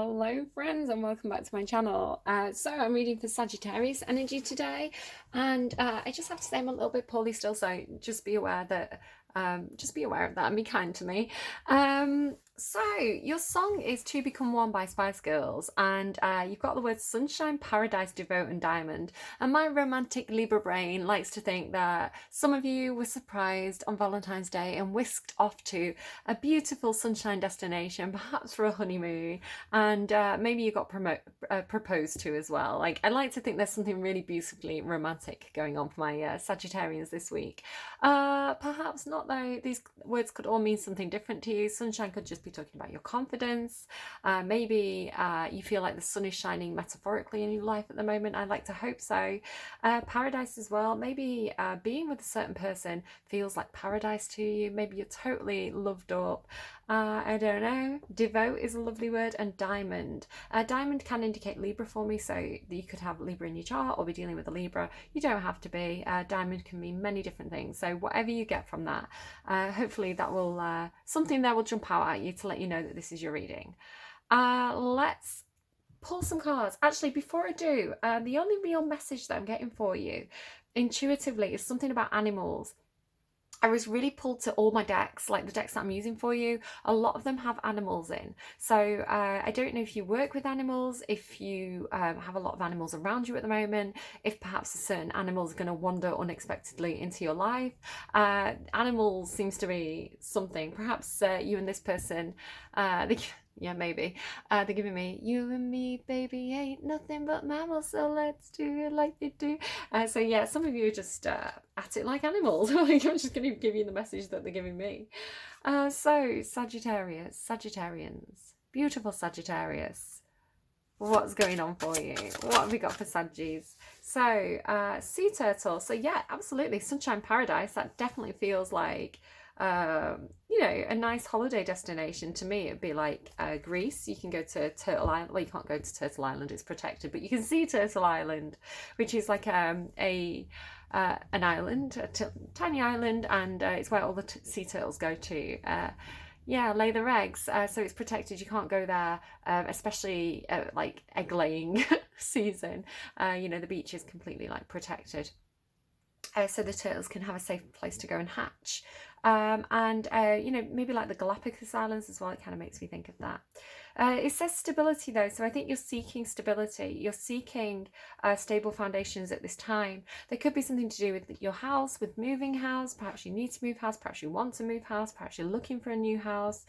Hello friends and welcome back to my channel. So I'm reading for Sagittarius energy today, and I just have to say I'm a little bit poorly still, so just be aware that just be aware of that and be kind to me. So your song is To Become One by Spice Girls, and you've got the words sunshine, paradise, devote and diamond. And my romantic Libra brain likes to think that some of you were surprised on Valentine's Day and whisked off to a beautiful sunshine destination, perhaps for a honeymoon, and maybe you got proposed to as well. Like, I like to think there's something really beautifully romantic going on for my Sagittarians this week. Perhaps not though. These words could all mean something different to you. Sunshine could just be talking about your confidence. Maybe you feel like the sun is shining metaphorically in your life at the moment. I'd like to hope so. Paradise as well. Maybe being with a certain person feels like paradise to you. Maybe you're totally loved up. I don't know. Devote is a lovely word. And diamond. Diamond can indicate Libra for me, so you could have Libra in your chart or be dealing with a Libra. You don't have to be. Diamond can mean many different things. So whatever you get from that, hopefully that will something there will jump out at you to let you know that this is your reading. Let's pull some cards. Actually, before I do, the only real message that I'm getting for you intuitively is something about animals. I was really pulled to all my decks, like the decks that I'm using for you. A lot of them have animals in. So I don't know if you work with animals, if you have a lot of animals around you at the moment, if perhaps a certain animal is going to wander unexpectedly into your life. Animals seems to be something. Perhaps you and this person, yeah, maybe. They're giving me, you and me, baby, ain't nothing but mammals, so let's do it like they do. So yeah, some of you are just at it like animals. I'm just going to give you the message that they're giving me. So Sagittarius, Sagittarians, beautiful Sagittarius. What's going on for you? What have we got for Saggies? So sea turtle. So yeah, absolutely. Sunshine Paradise. That definitely feels like you know, a nice holiday destination. To me, it'd be like Greece. You can go to Turtle Island. Well, you can't go to Turtle Island, it's protected, but you can see Turtle Island, which is like an island, tiny island, and it's where all the sea turtles go to. Yeah, lay their eggs. So it's protected. You can't go there, especially like egg laying season. You know, the beach is completely like protected. So the turtles can have a safe place to go and hatch. And you know, maybe like the Galapagos Islands as well. It kind of makes me think of that. It says stability though, so I think you're seeking stability. You're seeking stable foundations at this time. There could be something to do with your house, with moving house. Perhaps you need to move house. Perhaps you want to move house. Perhaps you're looking for a new house.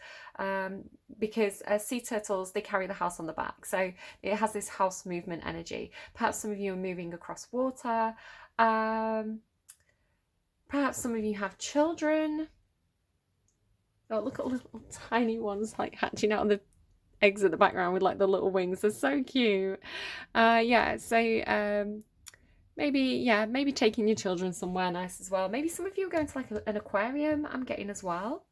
Because sea turtles, they carry the house on the back, so it has this house movement energy. Perhaps some of you are moving across water. Perhaps some of you have children. Oh, look at little tiny ones like hatching out of the eggs at the background with like the little wings. They're so cute. Yeah, so maybe taking your children somewhere nice as well. Maybe some of you are going to like an aquarium, I'm getting as well.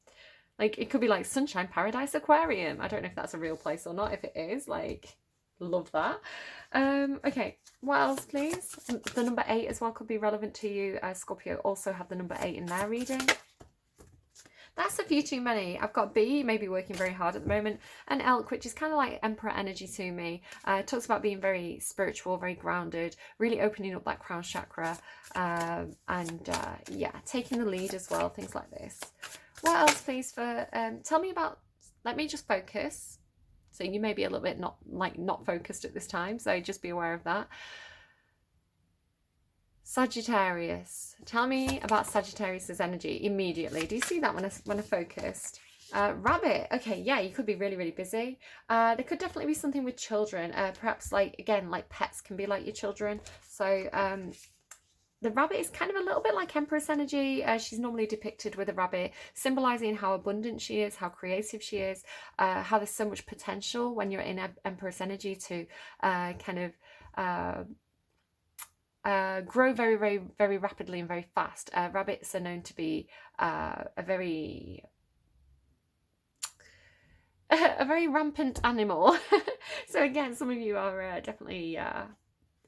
Like, it could be like Sunshine Paradise Aquarium. I don't know if that's a real place or not. If it is, like, love that. Okay, what else, please? The number 8 as well could be relevant to you. Scorpio also have the number 8 in their reading. That's a few too many. I've got B, maybe working very hard at the moment, and Elk, which is kind of like Emperor energy to me. It talks about being very spiritual, very grounded, really opening up that crown chakra, and yeah, taking the lead as well, things like this. What else, please, for tell me about, let me just focus. So you may be a little bit not focused at this time, so just be aware of that. Sagittarius. Tell me about Sagittarius's energy immediately. Do you see that when I focused? Rabbit. Okay, yeah, you could be really, really busy. There could definitely be something with children. Perhaps like, again, like pets can be like your children. So the rabbit is kind of a little bit like Empress energy. She's normally depicted with a rabbit, symbolizing how abundant she is, how creative she is, how there's so much potential when you're in Empress energy to kind of grow very, very, very rapidly and very fast. Rabbits are known to be a very rampant animal. So again, some of you are definitely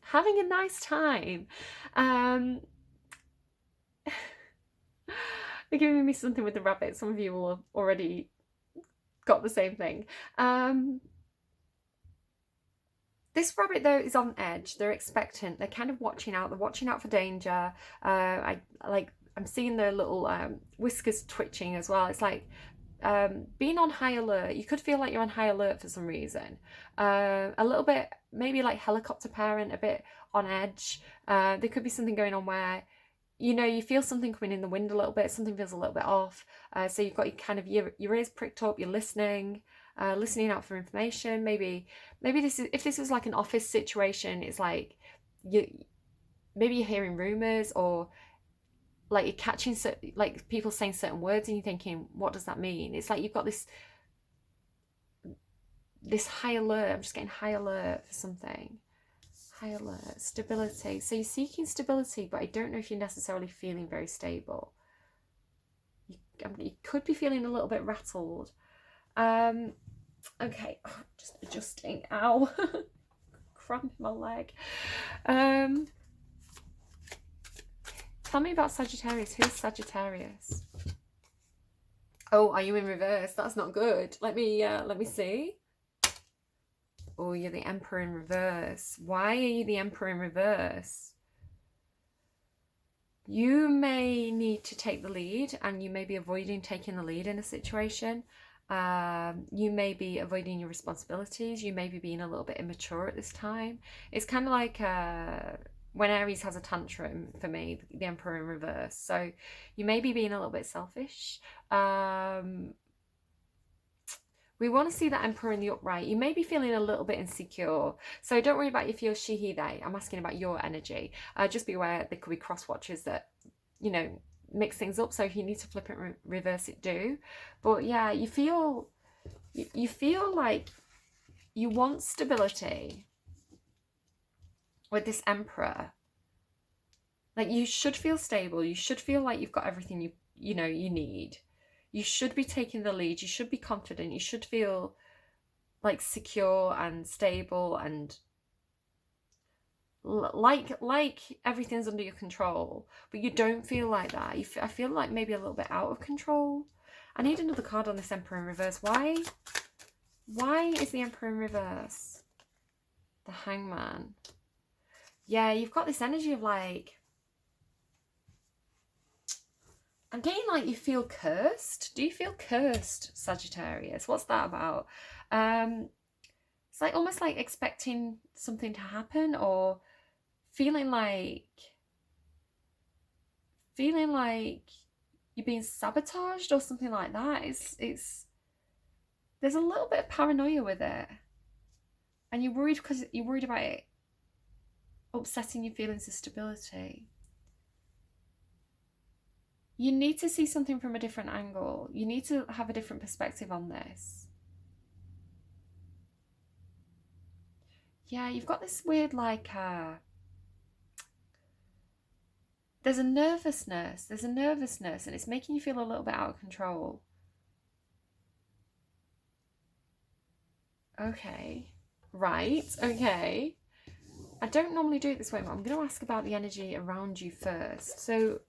having a nice time. They're giving me something with the rabbit. Some of you will have already got the same thing. This rabbit though is on edge. They're expectant. They're kind of watching out. They're watching out for danger. I'm seeing their little whiskers twitching as well. It's like being on high alert. You could feel like you're on high alert for some reason. A little bit, maybe like helicopter parent, a bit on edge. There could be something going on where, you know, you feel something coming in the wind a little bit. Something feels a little bit off. So you've got your ears pricked up. You're listening. Listening out for information. Maybe if this was like an office situation, it's like maybe you're hearing rumors, or like you're catching like people saying certain words and you're thinking, what does that mean? It's like you've got this high alert. I'm just getting high alert for something. High alert, stability. So you're seeking stability, but I don't know if you're necessarily feeling very stable. You could be feeling a little bit rattled. Okay, just adjusting. Ow. Cramp in my leg. Tell me about Sagittarius. Who's Sagittarius? Oh, are you in reverse? That's not good. Let me see. Oh, you're the Emperor in reverse. Why are you the Emperor in reverse? You may need to take the lead, and you may be avoiding taking the lead in a situation. You may be avoiding your responsibilities. You may be being a little bit immature at this time. It's kind of like when Aries has a tantrum, for me, the Emperor in reverse. So you may be being a little bit selfish. We want to see that Emperor in the upright. You may be feeling a little bit insecure. So don't worry about if you're she, he, they. I'm asking about your energy. Just be aware there could be cross watchers that, you know, mix things up. So if you need to flip it, reverse it, do. But yeah, you feel like you want stability with this Emperor. Like, you should feel stable. You should feel like you've got everything you need. You should be taking the lead. You should be confident. You should feel like secure and stable and like everything's under your control. But you don't feel like that. I feel like maybe a little bit out of control. I need another card on this Emperor in reverse. Why is the Emperor in reverse? The Hangman. Yeah, you've got this energy of like, I'm getting like you feel cursed. Do you feel cursed, Sagittarius? What's that about? It's like almost like expecting something to happen, or feeling like you're being sabotaged or something like that. It's there's a little bit of paranoia with it, and you're worried because you're worried about it upsetting your feelings of stability. You need to see something from a different angle. You need to have a different perspective on this. Yeah, you've got this weird like there's a nervousness and it's making you feel a little bit out of control. Okay, right, okay. I don't normally do it this way, but I'm going to ask about the energy around you first. So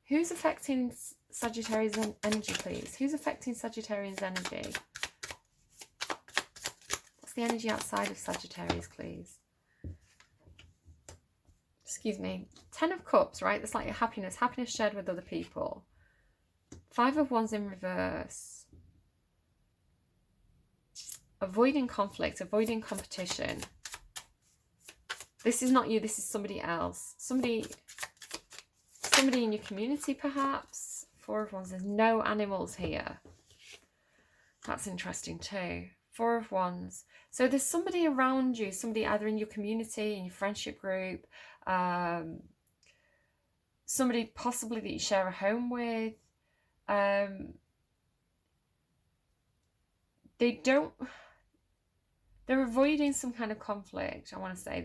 who's affecting Sagittarius energy, please? Who's affecting Sagittarius energy? What's the energy outside of Sagittarius, please? Excuse me. 10 of Cups, right? That's like your happiness shared with other people. 5 of Wands in reverse. Avoiding conflict, avoiding competition. This is not you, this is somebody else. Somebody in your community, perhaps. 4 of Wands, there's no animals here. That's interesting too. 4 of Wands. So there's somebody around you, somebody either in your community, in your friendship group, somebody possibly that you share a home with. They're avoiding some kind of conflict, I want to say.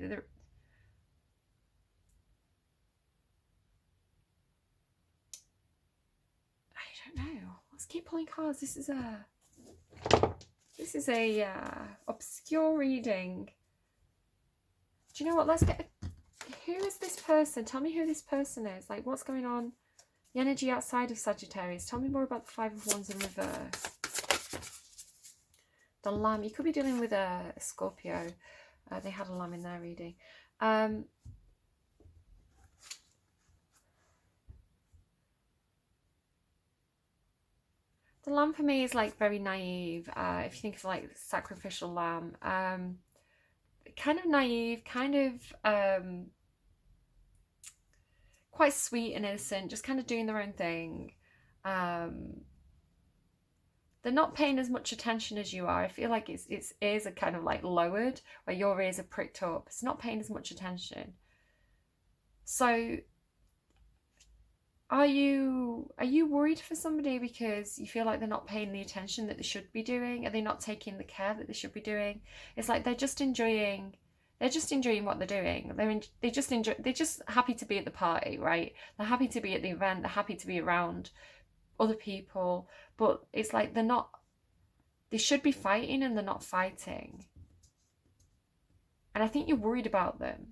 I don't know. Let's keep pulling cards. This is a obscure reading. Do you know what? Let's get... Who is this person? Tell me who this person is. Like, what's going on? The energy outside of Sagittarius. Tell me more about the 5 of Wands in reverse. The Lamb. You could be dealing with a Scorpio. They had a lamb in their reading. The lamb for me is like very naive. If you think of like sacrificial lamb, kind of naive, kind of quite sweet and innocent, just kind of doing their own thing. They're not paying as much attention as you are. I feel like its ears are kind of like lowered, where your ears are pricked up. It's not paying as much attention. So are you worried for somebody because you feel like they're not paying the attention that they should be doing? Are they not taking the care that they should be doing? It's like they're just enjoying what they're doing. They're just happy to be at the party, right? They're happy to be at the event. They're happy to be around other people, but it's like they should be fighting and they're not fighting. And I think you're worried about them.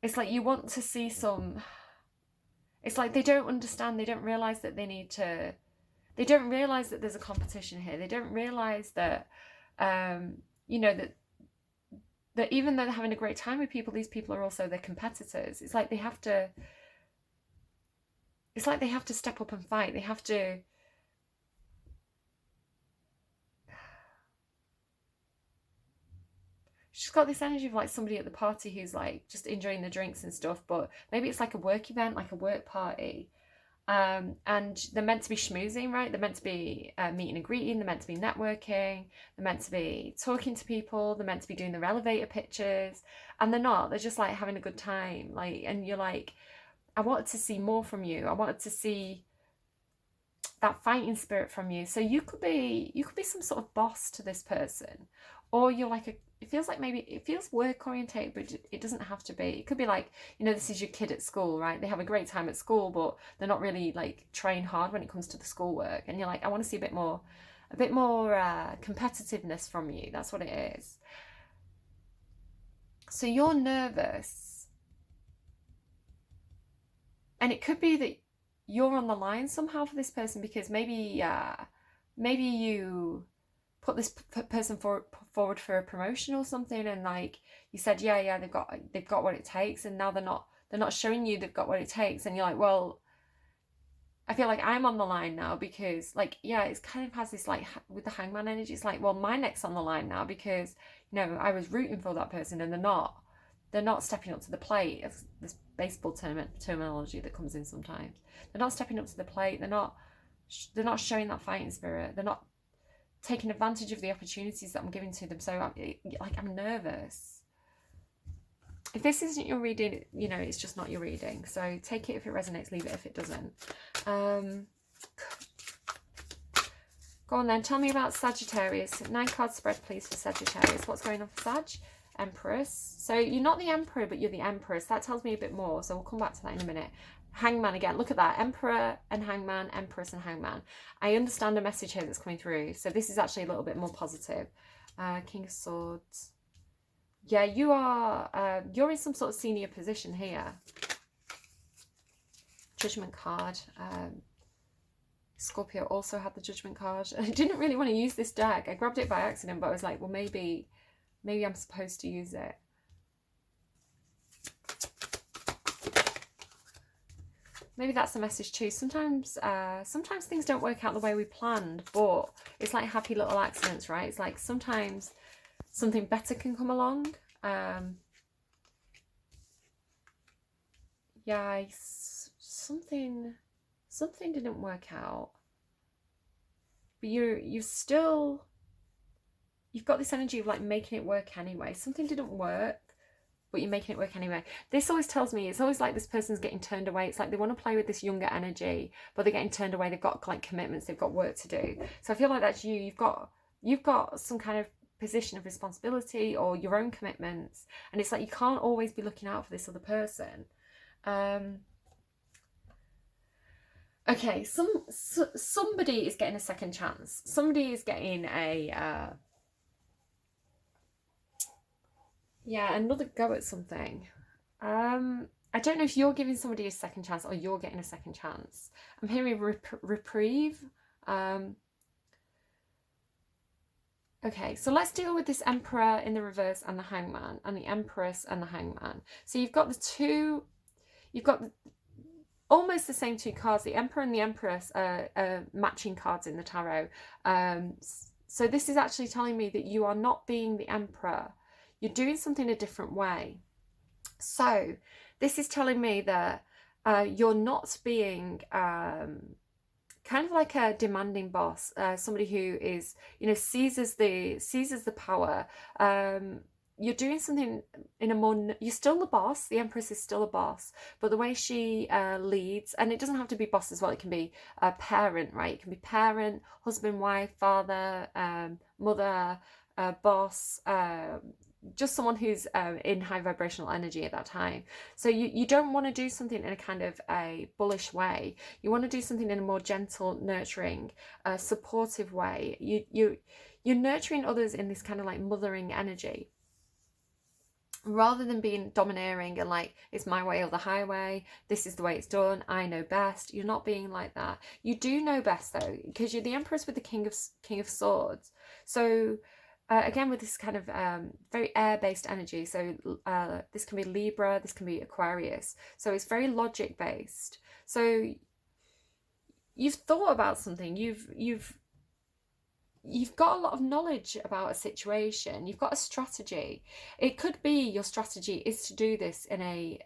It's like you want to see it's like they don't understand, they don't realise that they don't realise that there's a competition here. They don't realise that, you know, that even though they're having a great time with people, these people are also their competitors. It's like they have to step up and fight. They have to she's got this energy of like somebody at the party who's like just enjoying the drinks and stuff, but maybe it's like a work event, like a work party. And they're meant to be schmoozing, right? They're meant to be meeting and greeting, they're meant to be networking, they're meant to be talking to people, they're meant to be doing their elevator pitches, and they're not. They're just like having a good time. Like, and you're like, I wanted to see more from you. I wanted to see that fighting spirit from you. So you could be some sort of boss to this person, or you're like it feels like maybe it feels work orientated, but it doesn't have to be. It could be like, you know, this is your kid at school, right? They have a great time at school, but they're not really like trying hard when it comes to the schoolwork, and you're like, I want to see a bit more competitiveness from you. That's what it is. So you're nervous, and it could be that you're on the line somehow for this person, because maybe you put this person forward for a promotion or something, and like you said, yeah, they've got what it takes, and now they're not showing you they've got what it takes, and you're like, well, I feel like I'm on the line now, because like, yeah, it's kind of has this like with the hangman energy. It's like, well, my neck's on the line now, because, you know, I was rooting for that person, and they're not stepping up to the plate. It's this baseball terminology that comes in sometimes. They're not stepping up to the plate. They're not showing that fighting spirit. They're not taking advantage of the opportunities that I'm giving to them. So I'm nervous. If this isn't your reading, you know, it's just not your reading. So take it if it resonates, leave it if it doesn't. Go on then, tell me about Sagittarius. 9 card spread, please, for Sagittarius. What's going on for Sag? Empress. So you're not the Emperor, but you're the Empress. That tells me a bit more. So we'll come back to that in a minute. Hangman again. Look at that. Emperor and Hangman, Empress and Hangman. I understand a message here that's coming through. So this is actually a little bit more positive. King of Swords. Yeah, you're in some sort of senior position here. Judgment card. Scorpio also had the Judgment card. I didn't really want to use this deck. I grabbed it by accident, but I was like, well, maybe I'm supposed to use it. Maybe that's the message too. Sometimes things don't work out the way we planned, but it's like happy little accidents, right? It's like sometimes something better can come along. Yeah, something didn't work out, but you've got this energy of like making it work anyway. Something didn't work, but you're making it work anyway. This always tells me, it's always like this person's getting turned away. It's like they want to play with this younger energy, but they're getting turned away. They've got like commitments, they've got work to do. So I feel like that's you. You've got some kind of position of responsibility or your own commitments, and it's like you can't always be looking out for this other person. Okay, somebody is getting a second chance. Somebody is getting another go at something. I don't know if you're giving somebody a second chance or you're getting a second chance. I'm hearing reprieve. Okay, so let's deal with this Emperor in the reverse and the Hangman, and the Empress and the Hangman. So you've got almost the same two cards. The Emperor and the Empress are matching cards in the tarot. So this is actually telling me that you are not being the Emperor. You're doing something a different way. So this is telling me that you're not being kind of like a demanding boss, somebody who is, seizes the power. You're doing something in a more, you're still the boss, the Empress is still a boss, but the way she leads, and it doesn't have to be boss as well, it can be a parent, right? It can be parent, husband, wife, father, mother, boss, just someone who's in high vibrational energy at that time. So you don't want to do something in a kind of a bullish way. You want to do something in a more gentle, nurturing, supportive way. You're nurturing others in this kind of like mothering energy, rather than being domineering and like, it's my way or the highway, this is the way it's done, I know best. You're not being like that. You do know best though, because you're the Empress with the King of Swords. So again, with this kind of very air-based energy, so this can be Libra, this can be Aquarius, so it's very logic-based. So you've thought about something, you've got a lot of knowledge about a situation, you've got a strategy. It could be your strategy is to do this in a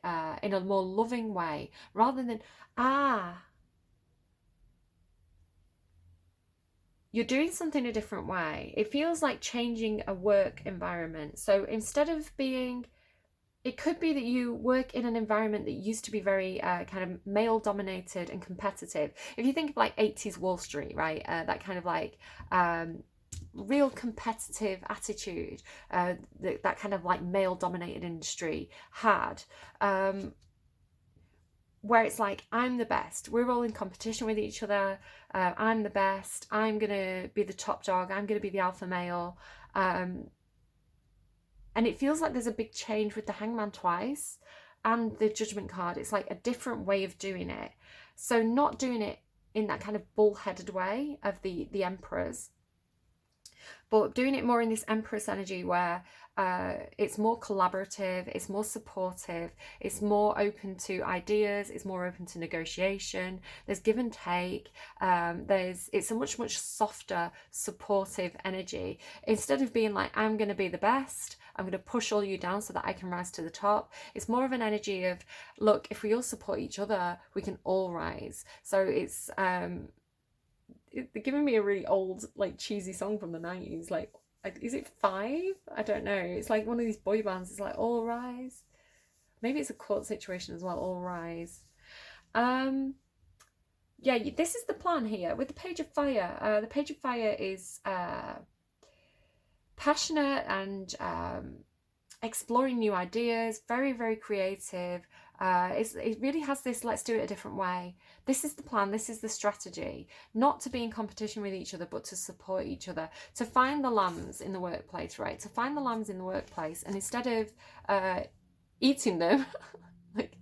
more loving way, rather than you're doing something a different way. It feels like changing a work environment. So instead of being, it could be that you work in an environment that used to be very kind of male dominated and competitive. If you think of like 80s Wall Street, right? That kind of like real competitive attitude that kind of like male dominated industry had. Where it's like, I'm the best, we're all in competition with each other, I'm the best, I'm gonna be the top dog, I'm gonna be the alpha male, and it feels like there's a big change with the Hangman twice and the Judgment card. It's like a different way of doing it, so not doing it in that kind of bullheaded way of the emperors, but doing it more in this Empress energy where it's more collaborative, it's more supportive, it's more open to ideas, it's more open to negotiation, there's give and take, it's a much softer, supportive energy. Instead of being like, I'm going to be the best, I'm going to push all you down so that I can rise to the top, it's more of an energy of, look, if we all support each other, we can all rise. So it's they're giving me a really old, like, cheesy song from the 90s. Like, is it Five? I don't know. It's like one of these boy bands. It's like, All Rise. Maybe it's a court situation as well. All Rise. Yeah, this is the plan here with the Page of Fire. The Page of Fire is passionate and exploring new ideas, very creative. It really has this, let's do it a different way. This is the plan, this is the strategy. Not to be in competition with each other, but to support each other. To find the lambs in the workplace, right? To find the lambs in the workplace, and instead of eating them, like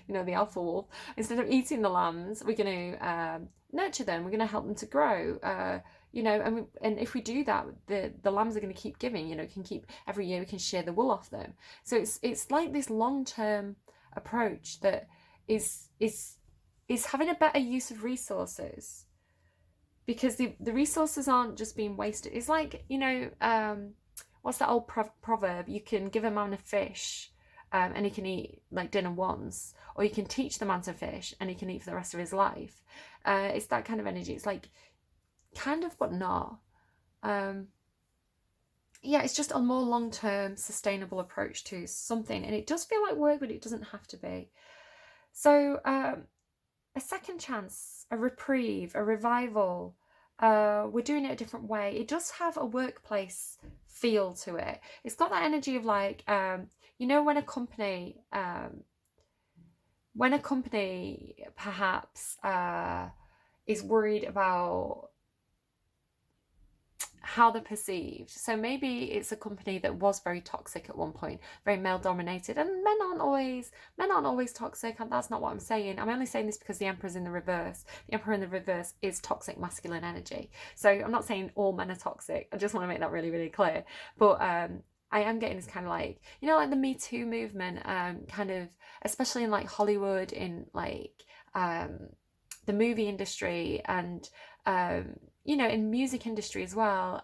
the alpha wolf, instead of eating the lambs, we're going to nurture them, we're going to help them to grow. And if we do that, the lambs are going to keep giving. Can keep, every year we can shear the wool off them. So it's like this long-term approach that is having a better use of resources, because the resources aren't just being wasted. It's like, what's that old proverb? You can give a man a fish and he can eat like dinner once, or you can teach the man to fish and he can eat for the rest of his life. It's that kind of energy. It's like, kind of, but not. Yeah, it's just a more long-term sustainable approach to something, and it does feel like work, but it doesn't have to be. So a second chance, a reprieve, a revival, we're doing it a different way. It does have a workplace feel to it. It's got that energy of like, when a company perhaps is worried about how they're perceived. So maybe it's a company that was very toxic at one point, very male dominated, and men aren't always toxic, and that's not what I'm saying. I'm only saying this because the Emperor's in the reverse. The Emperor in the reverse is toxic masculine energy. So I'm not saying all men are toxic. I just want to make that really, really clear. But I am getting this kind of like, you know, like the Me Too movement, kind of, especially in like Hollywood, in like the movie industry, and you know, in music industry as well.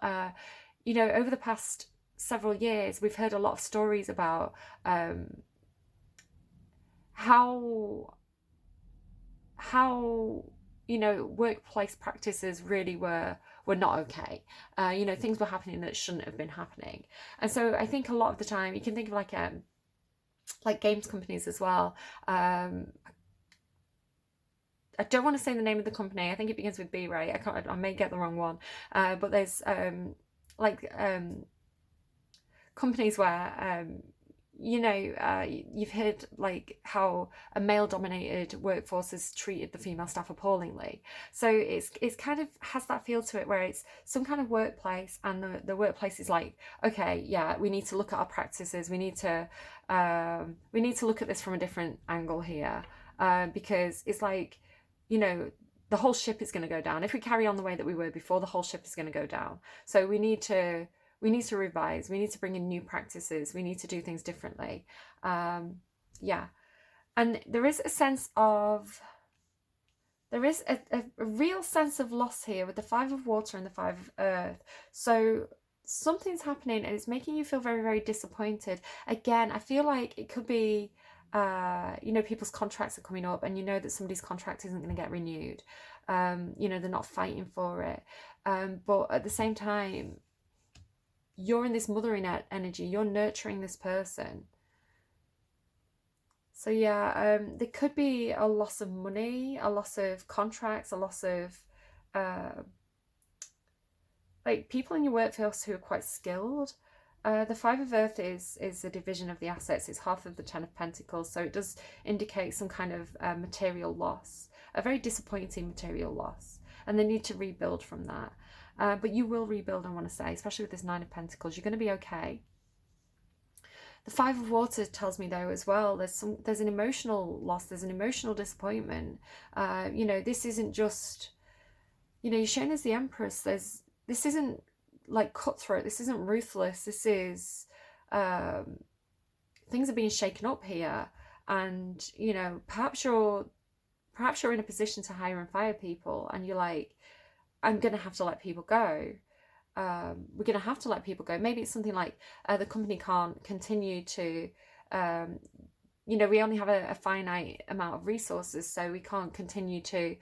You know, over the past several years, we've heard a lot of stories about how you know, workplace practices really were not okay. You know, things were happening that shouldn't have been happening. And so I think a lot of the time you can think of like games companies as well. I don't want to say the name of the company. I think it begins with B, right? I may get the wrong one. But there's companies where you know, you've heard like how a male-dominated workforce has treated the female staff appallingly. So it's kind of has that feel to it where it's some kind of workplace, and the workplace is like, okay, yeah, we need to look at our practices. We need to look at this from a different angle here, because it's like, you know, the whole ship is going to go down. If we carry on the way that we were before, the whole ship is going to go down. So we need to revise. We need to bring in new practices. We need to do things differently. Yeah. And there is a sense of, there is a real sense of loss here with the 5 of Water and the 5 of Earth. So something's happening and it's making you feel very, very disappointed. Again, I feel like it could be, you know, people's contracts are coming up and you know that somebody's contract isn't going to get renewed. You know, they're not fighting for it. But at the same time, you're in this mothering energy. You're nurturing this person. So yeah, there could be a loss of money, a loss of contracts, a loss of like people in your workforce who are quite skilled. The 5 of Earth is a division of the assets. It's half of the 10 of Pentacles, so it does indicate some kind of material loss, a very disappointing material loss, and they need to rebuild from that. But you will rebuild, I want to say, especially with this 9 of Pentacles. You're going to be okay. The 5 of Water tells me, though, as well, there's an emotional loss, there's an emotional disappointment. You know, this isn't just, you know, you're shown as the Empress. This isn't like cutthroat. This isn't ruthless. This is, things are being shaken up here. And, you know, perhaps you're in a position to hire and fire people, and you're like, I'm going to have to let people go. We're going to have to let people go. Maybe it's something like the company can't continue to, you know, we only have a finite amount of resources, so we can't continue to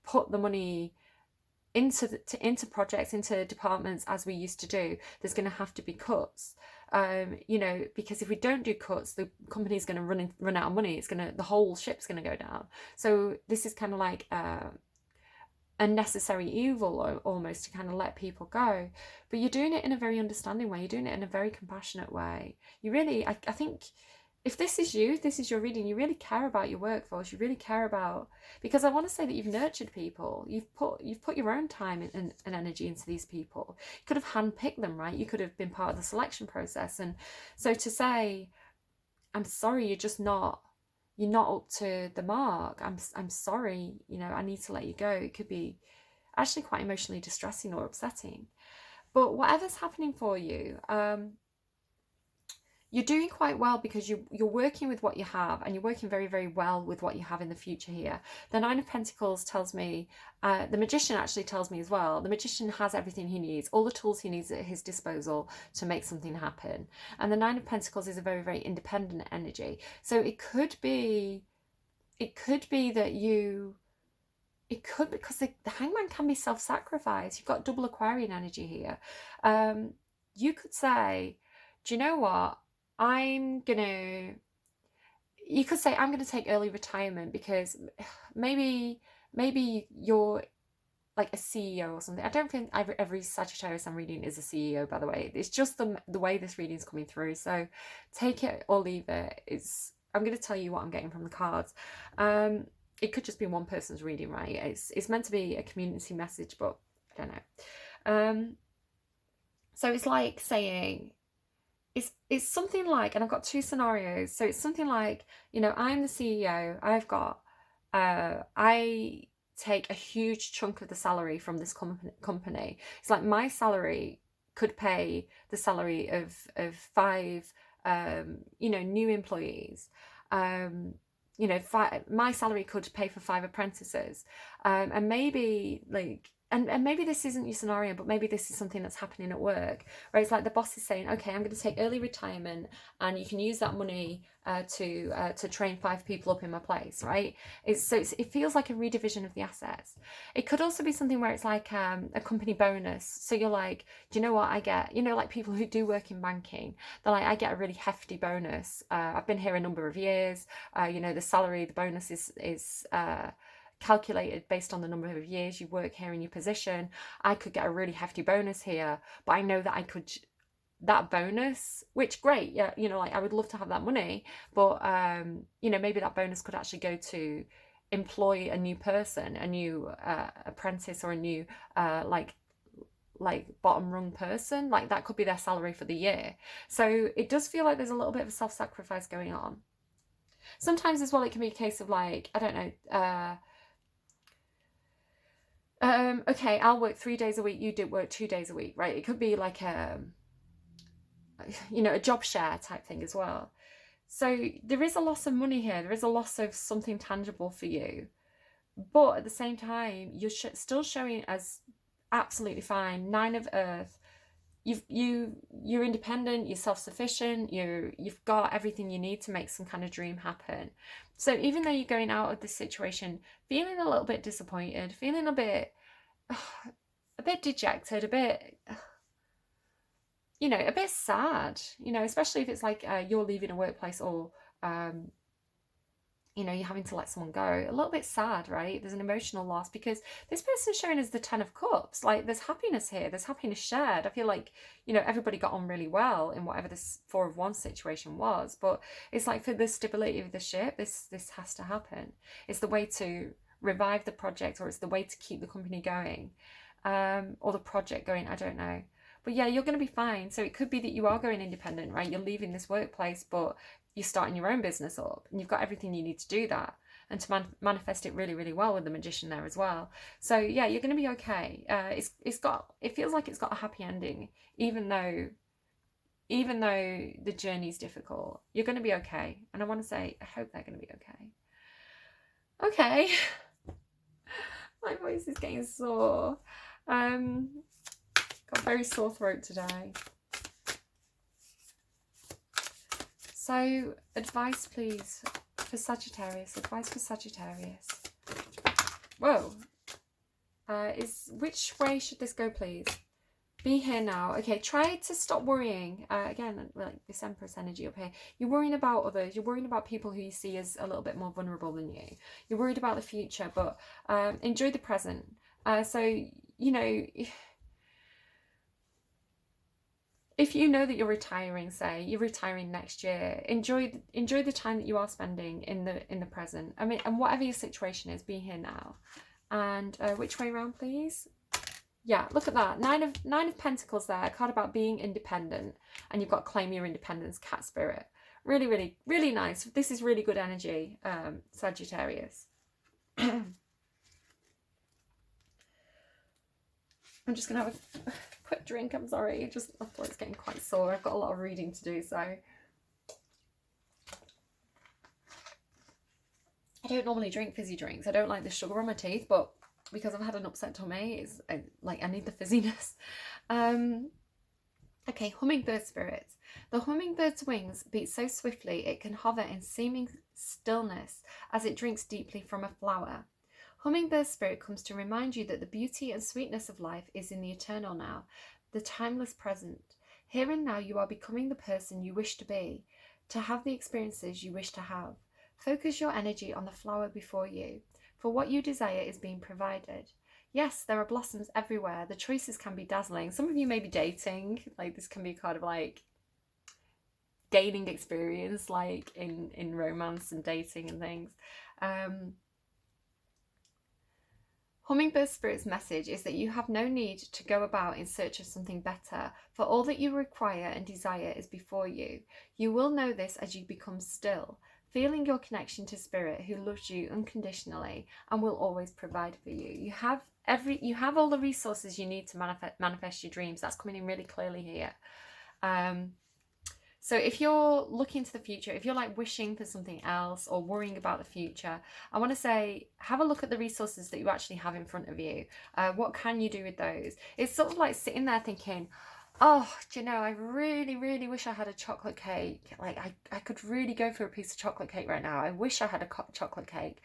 put the money into projects, into departments as we used to do. There's going to have to be cuts. You know, because if we don't do cuts, the company's going to run out of money. The whole ship's going to go down. So this is kind of like a necessary evil, almost, to kind of let people go. But you're doing it in a very understanding way. You're doing it in a very compassionate way. You really, I think, if this is you, this is your reading, you really care about your workforce. You really care about, because I want to say that you've nurtured people. You've put your own time and energy into these people. You could have handpicked them, right? You could have been part of the selection process. And so to say, I'm sorry, you're not up to the mark. I'm sorry, you know, I need to let you go. It could be actually quite emotionally distressing or upsetting. But whatever's happening for you, you're doing quite well, because you're working with what you have, and you're working very, very well with what you have in the future here. The 9 of Pentacles tells me, the Magician actually tells me as well, the Magician has everything he needs, all the tools he needs at his disposal to make something happen. And the 9 of Pentacles is a very, very independent energy. So it could be that because the Hangman can be self-sacrifice. You've got double Aquarian energy here. You could say, do you know what? You could say, I'm going to take early retirement, because maybe you're like a CEO or something. I don't think every Sagittarius I'm reading is a CEO, by the way. It's just the way this reading is coming through. So take it or leave it. I'm going to tell you what I'm getting from the cards. It could just be one person's reading, right? It's meant to be a community message, but I don't know. So it's like saying, it's something like, and I've got two scenarios. So it's something like, I'm the CEO. I take a huge chunk of the salary from this company. It's like my salary could pay the salary of five, new employees. My salary could pay for five apprentices, and maybe like. And maybe this isn't your scenario, but maybe this is something that's happening at work, where it's like the boss is saying, okay, I'm going to take early retirement and you can use that money to train five people up in my place, right? It feels like a redivision of the assets. It could also be something where it's like a company bonus. So you're like, do you know what I get? Like people who do work in banking, they're like, I get a really hefty bonus. I've been here a number of years. The salary, the bonus is calculated based on the number of years you work here in your position. I could get a really hefty bonus here, but I know that that bonus, which great, yeah, like I would love to have that money, but maybe that bonus could actually go to employ a new person, a new apprentice, or a new like bottom rung person. Like that could be their salary for the year. So it does feel like there's a little bit of a self-sacrifice going on. Sometimes as well, it can be a case of like, I don't know, okay, I'll work 3 days a week, you do work 2 days a week, right? It could be like a job share type thing as well. So there is a loss of money here. There is a loss of something tangible for you. But at the same time, you're still showing as absolutely fine. 9 of Earth. You're independent, you're self-sufficient, you've got everything you need to make some kind of dream happen. So even though you're going out of this situation feeling a little bit disappointed, feeling a bit dejected, a bit sad, especially if it's like you're leaving a workplace, or you're having to let someone go, a little bit sad, right? There's an emotional loss because this person's showing us the 10 of Cups. Like there's happiness here, there's happiness shared. I feel like, everybody got on really well in whatever this 4 of Wands situation was, but it's like for the stability of the ship, this has to happen. It's the way to revive the project, or it's the way to keep the company going, or the project going, I don't know. But yeah, you're going to be fine. So it could be that you are going independent, right? You're leaving this workplace, but you're starting your own business up, and you've got everything you need to do that, and to manifest it really, really well with the Magician there as well. So yeah, you're going to be okay. It feels like it's got a happy ending, even though the journey's difficult. You're going to be okay, and I want to say I hope they're going to be okay. Okay. My voice is getting sore. Got a very sore throat today. So, advice please for Sagittarius. Advice for Sagittarius. Whoa. Which way should this go, please? Be here now. Okay, try to stop worrying. Again, like this Empress energy up here. You're worrying about others. You're worrying about people who you see as a little bit more vulnerable than you. You're worried about the future, but enjoy the present. If you know that you're retiring, say you're retiring next year, enjoy the time that you are spending in the present. I mean, and whatever your situation is, be here now. And which way around, please? Yeah, look at that. Nine of Pentacles there. A card about being independent, and you've got claim your independence, cat spirit. Really, really, really nice. This is really good energy, Sagittarius. I'm just gonna have a quick drink. I'm sorry. I thought it's getting quite sore. I've got a lot of reading to do, so I don't normally drink fizzy drinks. I don't like the sugar on my teeth, but because I've had an upset tummy, I need the fizziness. Okay, Hummingbird Spirits. The hummingbird's wings beat so swiftly it can hover in seeming stillness as it drinks deeply from a flower. Hummingbird Spirit comes to remind you that the beauty and sweetness of life is in the eternal now, the timeless present. Here and now you are becoming the person you wish to be, to have the experiences you wish to have. Focus your energy on the flower before you, for what you desire is being provided. Yes, there are blossoms everywhere. The choices can be dazzling. Some of you may be dating. Like this can be kind of like gaining experience, like in romance and dating and things. Hummingbird Spirits' message is that you have no need to go about in search of something better, for all that you require and desire is before you. You will know this as you become still, feeling your connection to Spirit, who loves you unconditionally and will always provide for you. You have all the resources you need to manifest your dreams. That's coming in really clearly here. So if you're looking to the future, if you're like wishing for something else or worrying about the future, I want to say, have a look at the resources that you actually have in front of you. What can you do with those? It's sort of like sitting there thinking, oh, do you know, I really, really wish I had a chocolate cake. Like, I could really go for a piece of chocolate cake right now. I wish I had a chocolate cake,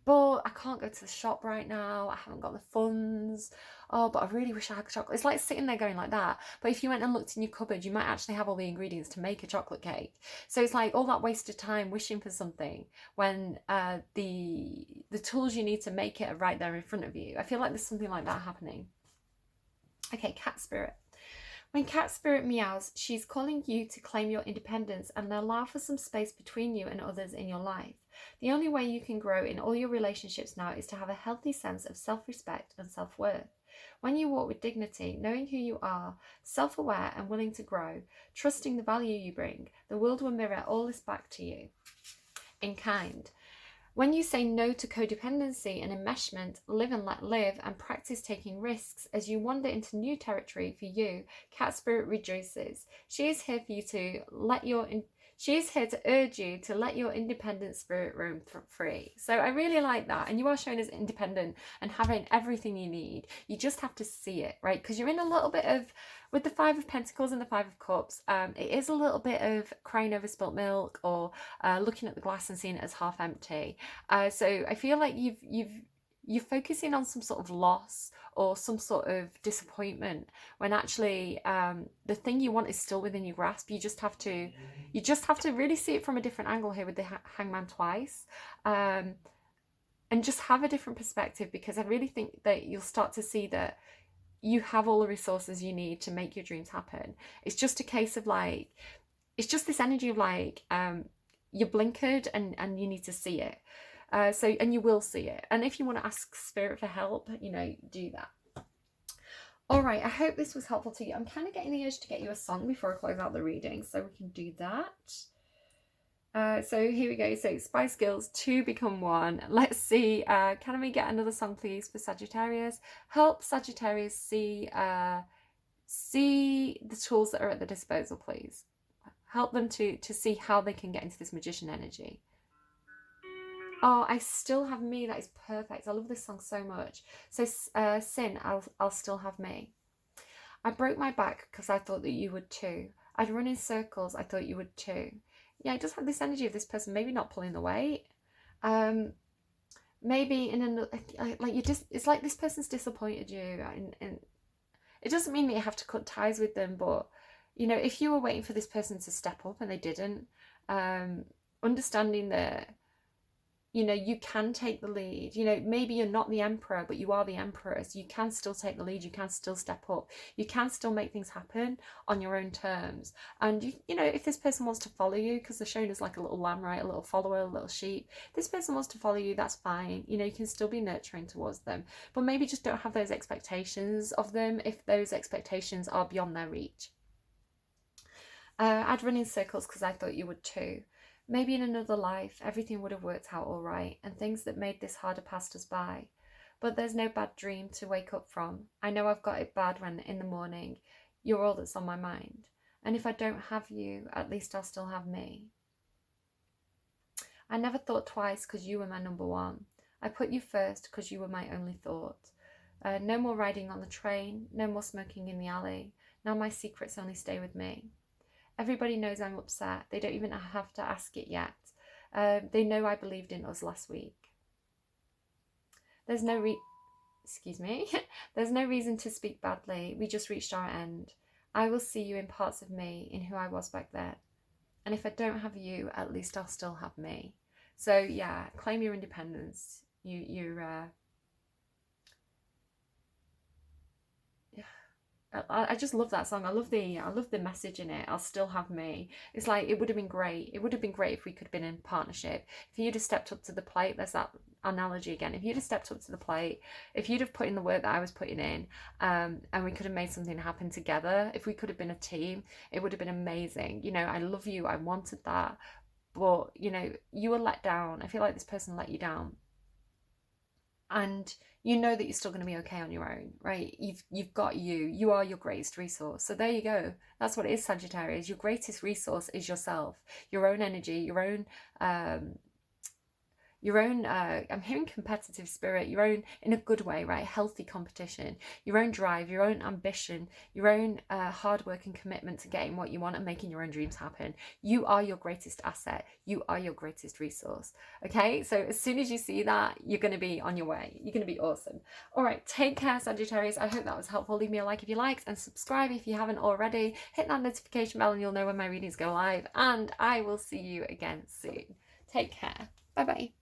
but I can't go to the shop right now. I haven't got the funds. Oh, but I really wish I had chocolate. It's like sitting there going like that. But if you went and looked in your cupboard, you might actually have all the ingredients to make a chocolate cake. So it's like all that wasted time wishing for something when the tools you need to make it are right there in front of you. I feel like there's something like that happening. Okay, cat spirit. When cat spirit meows, she's calling you to claim your independence and allow for some space between you and others in your life. The only way you can grow in all your relationships now is to have a healthy sense of self-respect and self-worth. When you walk with dignity, knowing who you are, self-aware and willing to grow, trusting the value you bring, the world will mirror all this back to you in kind. When you say no to codependency and enmeshment, live and let live, and practice taking risks as you wander into new territory for you, cat spirit rejoices. She is here for you to She is here to urge you to let your independent spirit roam free. So I really like that. And you are shown as independent and having everything you need. You just have to see it, right? Because you're in a little bit of, with the Five of Pentacles and the Five of Cups, it is a little bit of crying over spilt milk or looking at the glass and seeing it as half empty. So I feel like you're focusing on some sort of loss or some sort of disappointment when actually the thing you want is still within your grasp. You just have to really see it from a different angle here with the Hangman twice, and just have a different perspective, because I really think that you'll start to see that you have all the resources you need to make your dreams happen. It's just a case of like, it's just this energy of like, you're blinkered and you need to see it. And you will see it. And if you want to ask spirit for help, do that. All right, I hope this was helpful to you. I'm kind of getting the urge to get you a song before I close out the reading, so we can do that. So here we go. So Spice Girls, two become one. Let's see. Can we get another song, please, for Sagittarius? Help Sagittarius see the tools that are at the disposal, please. Help them to see how they can get into this magician energy. Oh, I Still Have Me. That is perfect. I love this song so much. So Sin, I'll Still Have Me. I broke my back because I thought that you would too. I'd run in circles. I thought you would too. Yeah, it does have this energy of this person maybe not pulling the weight. Maybe in another, like it's like this person's disappointed you, and it doesn't mean that you have to cut ties with them, but if you were waiting for this person to step up and they didn't, understanding that you can take the lead. Maybe you're not the emperor, but you are the empress. You can still take the lead. You can still step up. You can still make things happen on your own terms. And if this person wants to follow you, because they're shown as like a little lamb, right? A little follower, a little sheep. This person wants to follow you, that's fine. You can still be nurturing towards them, but maybe just don't have those expectations of them if those expectations are beyond their reach. I'd run in circles because I thought you would too. Maybe in another life, everything would have worked out all right, and things that made this harder passed us by. But there's no bad dream to wake up from. I know I've got it bad when in the morning you're all that's on my mind. And if I don't have you, at least I'll still have me. I never thought twice because you were my number one. I put you first because you were my only thought. No more riding on the train, no more smoking in the alley. Now my secrets only stay with me. Everybody knows I'm upset. They don't even have to ask it yet. They know I believed in us last week. There's no There's no reason to speak badly. We just reached our end. I will see you in parts of me, in who I was back then. And if I don't have you, at least I'll still have me. So yeah, claim your independence. I just love that song. I love the message in it. I'll still have me. It's like, it would have been great. It would have been great if we could have been in partnership. If you'd have stepped up to the plate, there's that analogy again. If you'd have stepped up to the plate, if you'd have put in the work that I was putting in, and we could have made something happen together, if we could have been a team, it would have been amazing. You know, I love you. I wanted that. But, you know, you were let down. I feel like this person let you down. And you know that you're still going to be okay on your own, right? You've got you. You are your greatest resource. So there you go. That's what it is, Sagittarius. Your greatest resource is yourself, your own energy, I'm hearing competitive spirit, your own, in a good way, right? Healthy competition, your own drive, your own ambition, your own hard work and commitment to getting what you want and making your own dreams happen. You are your greatest asset. You are your greatest resource. Okay, so as soon as you see that, you're going to be on your way. You're going to be awesome. All right, take care, Sagittarius. I hope that was helpful. Leave me a like if you liked, and subscribe if you haven't already. Hit that notification bell and you'll know when my readings go live, and I will see you again soon. Take care. Bye bye.